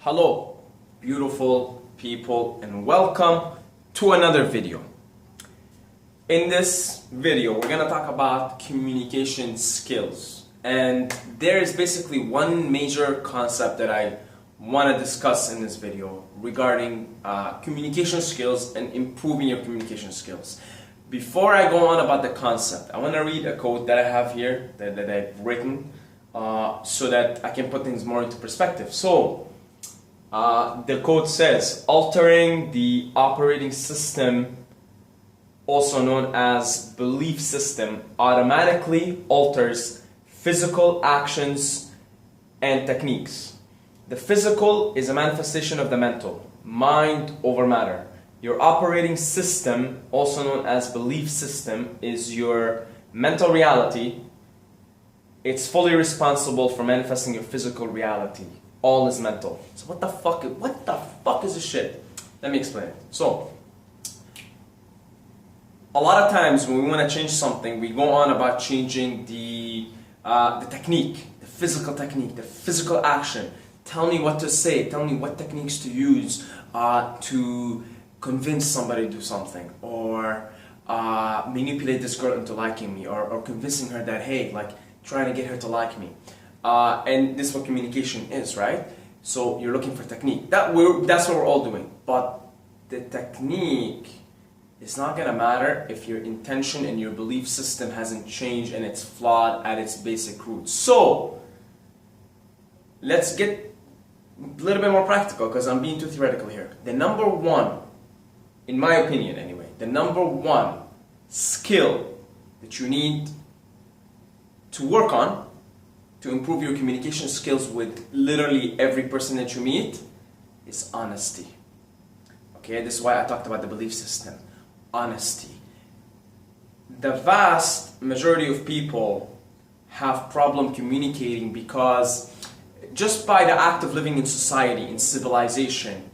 Hello, beautiful people, and welcome to another video. In this video, we're gonna talk about communication skills. And there is basically one major concept that I want to discuss in this video regarding communication skills and improving your communication skills. Before I go on about the concept, I want to read a quote that I have here that I've written so that I can put things more into perspective. So, the quote says, altering the operating system, also known as belief system, automatically alters physical actions and techniques. The physical is a manifestation of the mental, mind over matter. Your operating system, also known as belief system, is your mental reality. It's fully responsible for manifesting your physical reality. All is mental. So what the fuck is this shit? Let me explain it. So, a lot of times when we want to change something, we go on about changing the technique, the physical action. Tell me what to say, tell me what techniques to use to convince somebody to do something, or manipulate this girl into liking me, or convincing her that, hey, like, trying to get her to like me. And this is what communication is, right? So you're looking for technique. That's what we're all doing. But the technique is not going to matter if your intention and your belief system hasn't changed and it's flawed at its basic roots. So let's get a little bit more practical, because I'm being too theoretical here. The number one, in my opinion anyway, the number one skill that you need to work on to improve your communication skills with literally every person that you meet is honesty. Okay, this is why I talked about the belief system. Honesty. The vast majority of people have problem communicating because just by the act of living in society, in civilization,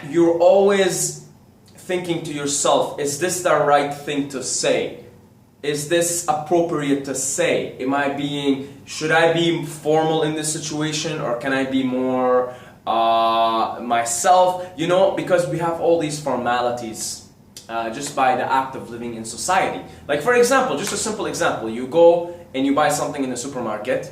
you're always thinking to yourself, is this the right thing to say? Is this appropriate to say? Should I be formal in this situation, or can I be more myself? You know, because we have all these formalities just by the act of living in society. Like, for example, just a simple example, you go and you buy something in the supermarket,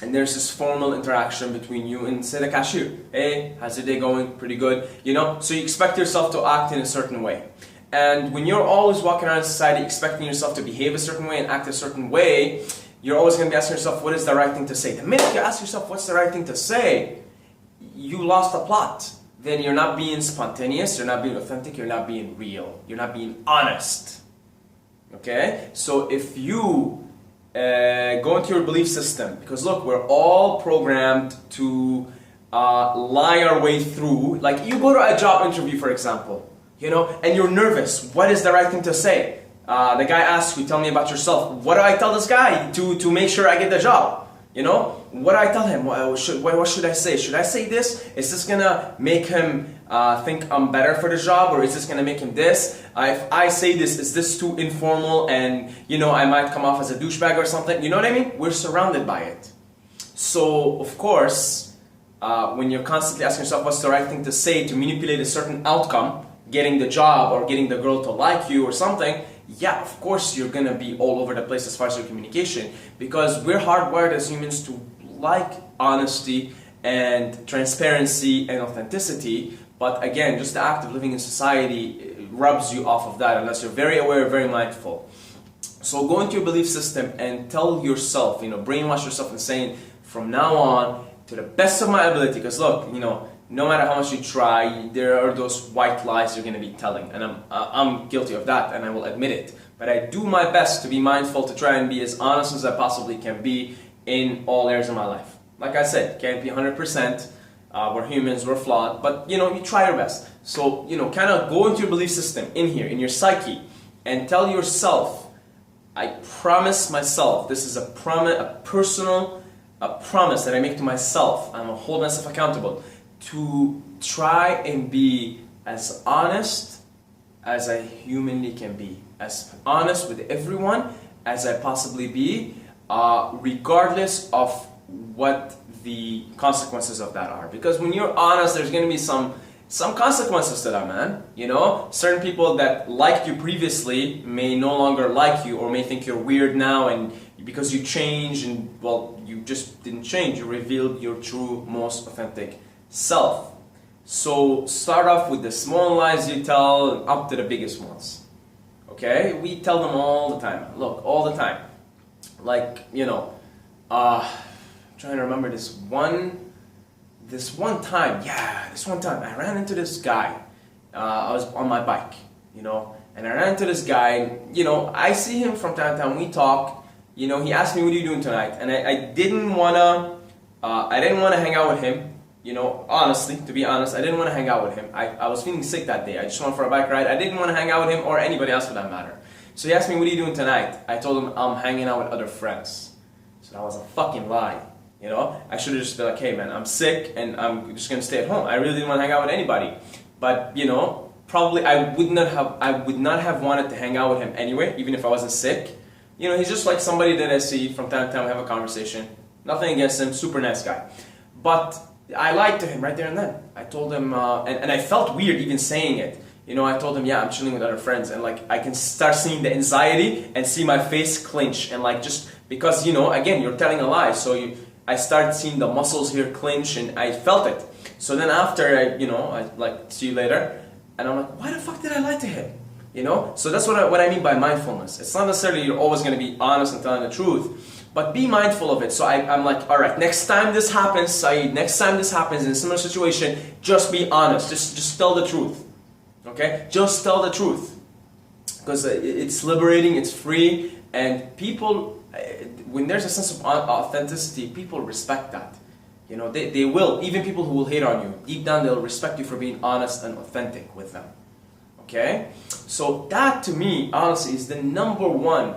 and there's this formal interaction between you and, say, the cashier. Hey, how's your day going? Pretty good. You know, so you expect yourself to act in a certain way. And when you're always walking around society expecting yourself to behave a certain way and act a certain way, you're always going to be asking yourself, what is the right thing to say? The minute you ask yourself, what's the right thing to say, you lost the plot. Then you're not being spontaneous, you're not being authentic, you're not being real, you're not being honest. Okay? So if you go into your belief system, because look, we're all programmed to lie our way through. Like, you go to a job interview, for example, you know, and you're nervous. What is the right thing to say? The guy asks you, tell me about yourself. What do I tell this guy to make sure I get the job? You know, what do I tell him? What should I say? Should I say this? Is this gonna make him think I'm better for the job, or is this gonna make him this? If I say this, is this too informal and, you know, I might come off as a douchebag or something? You know what I mean? We're surrounded by it. So, of course, when you're constantly asking yourself what's the right thing to say to manipulate a certain outcome, getting the job or getting the girl to like you or something, yeah, of course you're gonna be all over the place as far as your communication, because we're hardwired as humans to like honesty and transparency and authenticity. But again, just the act of living in society rubs you off of that unless you're very aware, very mindful. So go into your belief system and tell yourself, you know, brainwash yourself and saying, from now on, to the best of my ability, because look, you know, no matter how much you try, there are those white lies you're going to be telling, and I'm guilty of that, and I will admit it. But I do my best to be mindful, to try and be as honest as I possibly can be in all areas of my life. Like I said, can't be 100%. We're humans, we're flawed, but you know, you try your best. So, you know, kind of go into your belief system in here, in your psyche, and tell yourself, I promise myself, this is a personal promise that I make to myself. I'm gonna hold myself accountable to try and be as honest as I humanly can be, as honest with everyone as I possibly be, regardless of what the consequences of that are. Because when you're honest, there's going to be some consequences to that, man. You know, certain people that liked you previously may no longer like you, or may think you're weird now, and because you changed, and well, you just didn't change. You revealed your true, most authentic self. So start off with the small lies you tell, up to the biggest ones. Okay, we tell them all the time. Look, all the time. Like, you know, I'm trying to remember this one time I ran into this guy. I was on my bike, you know, and I ran into this guy. You know, I see him from time to time. We talk. You know, he asked me, "What are you doing tonight?" And I didn't wanna hang out with him. You know, honestly, to be honest, I didn't want to hang out with him. I was feeling sick that day. I just went for a bike ride. I didn't want to hang out with him or anybody else for that matter. So he asked me, "What are you doing tonight?" I told him, "I'm hanging out with other friends." So that was a fucking lie. You know, I should have just been like, "Hey man, I'm sick and I'm just gonna stay at home. I really didn't want to hang out with anybody." But you know, probably I would not have wanted to hang out with him anyway, even if I wasn't sick. You know, he's just like somebody that I see from time to time, have a conversation. Nothing against him, super nice guy. But I lied to him right there and then. I told him, and I felt weird even saying it. You know, I told him, "Yeah, I'm chilling with other friends," and like I can start seeing the anxiety and see my face clench, and like just because, you know, again, you're telling a lie, so I started seeing the muscles here clench, and I felt it. So then after, I like, "See you later," and I'm like, why the fuck did I lie to him? You know, so that's what I mean by mindfulness. It's not necessarily you're always going to be honest and telling the truth, but be mindful of it. So I'm like, all right, next time this happens, Saeed, next time this happens in a similar situation, just be honest. Just tell the truth. Okay? Just tell the truth. Because it's liberating, it's free, and people, when there's a sense of authenticity, people respect that. You know, they will. Even people who will hate on you, deep down they'll respect you for being honest and authentic with them. Okay? So that to me, honestly, is the number one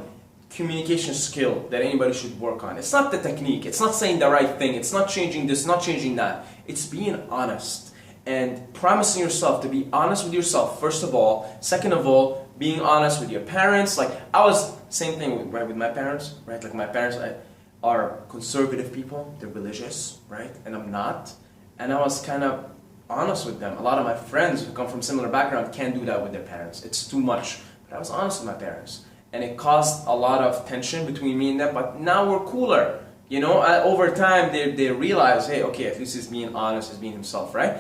communication skill that anybody should work on. It's not the technique, it's not saying the right thing, it's not changing this, not changing that. It's being honest and promising yourself to be honest with yourself, first of all. Second of all, being honest with your parents. Like, I was, same thing with my parents, right? Like, my parents are conservative people, they're religious, right? And I'm not. And I was kind of honest with them. A lot of my friends who come from similar background can't do that with their parents. It's too much. But I was honest with my parents. And it caused a lot of tension between me and them, but now we're cooler. You know, over time they realize, hey, okay, at least he's being honest, he's being himself, right?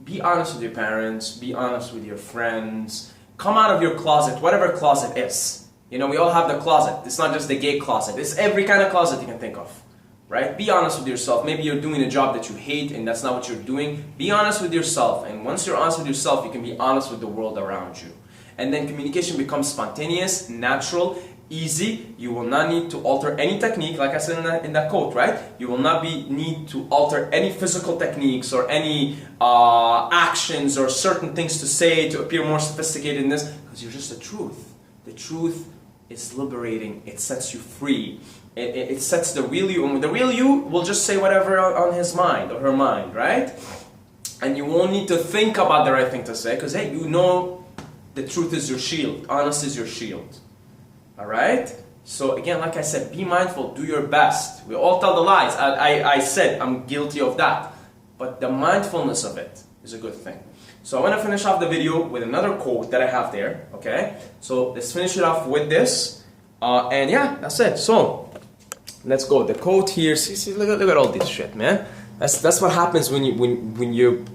Be honest with your parents, be honest with your friends. Come out of your closet, whatever closet is. You know, we all have the closet. It's not just the gay closet. It's every kind of closet you can think of. Right? Be honest with yourself. Maybe you're doing a job that you hate and that's not what you're doing. Be honest with yourself. And once you're honest with yourself, you can be honest with the world around you. And then communication becomes spontaneous, natural, easy. You will not need to alter any technique, like I said in that quote, right? You will not need to alter any physical techniques or any actions or certain things to say to appear more sophisticated in this, because you're just the truth. The truth is liberating. It sets you free. It sets the real you, and the real you will just say whatever on his mind or her mind, right? And you won't need to think about the right thing to say, because hey, you know the truth is your shield. Honest is your shield. Alright? So again, like I said, be mindful, do your best. We all tell the lies. I said I'm guilty of that. But the mindfulness of it is a good thing. So I want to finish off the video with another quote that I have there, okay? So let's finish it off with this. And yeah, that's it. So let's go. The quote here. See, look at all this shit, man. That's what happens when you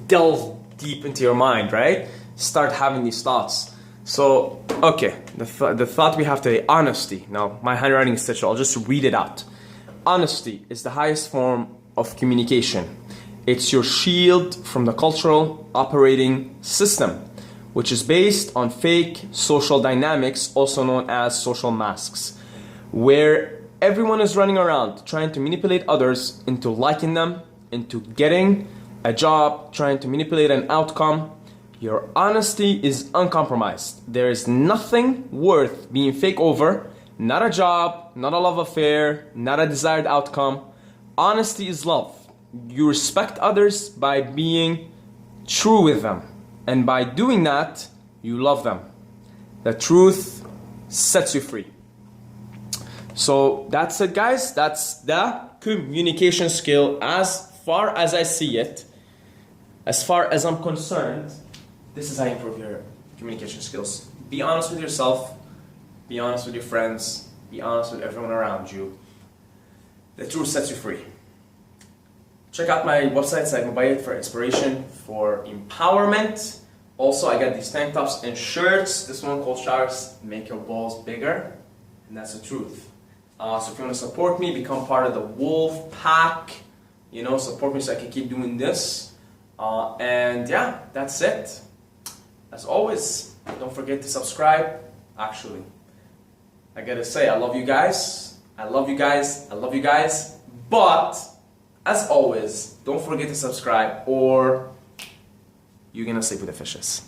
delve deep into your mind, right? Start having these thoughts. So okay, the thought we have today: honesty. Now my handwriting is such. I'll just read it out. Honesty is the highest form of communication. It's your shield from the cultural operating system, which is based on fake social dynamics, also known as social masks, where everyone is running around trying to manipulate others into liking them, into getting a job, trying to manipulate an outcome. Your honesty is uncompromised. There is nothing worth being fake over, not a job, not a love affair, not a desired outcome. Honesty is love. You respect others by being true with them. And by doing that, you love them. The truth sets you free. So that's it, guys. That's the communication skill, as far as I see it, as far as I'm concerned, this is how you improve your communication skills. Be honest with yourself, be honest with your friends, be honest with everyone around you. The truth sets you free. Check out my website, Said Mubayed, for inspiration, for empowerment. Also, I got these tank tops and shirts. This one called Sharks Make Your Balls Bigger. And that's the truth. So if you want to support me, become part of the Wolf Pack. You know, support me so I can keep doing this. And yeah, that's it. As always, don't forget to subscribe. Actually, I gotta say, I love you guys. I love you guys. I love you guys. But, as always, don't forget to subscribe or you're gonna sleep with the fishes.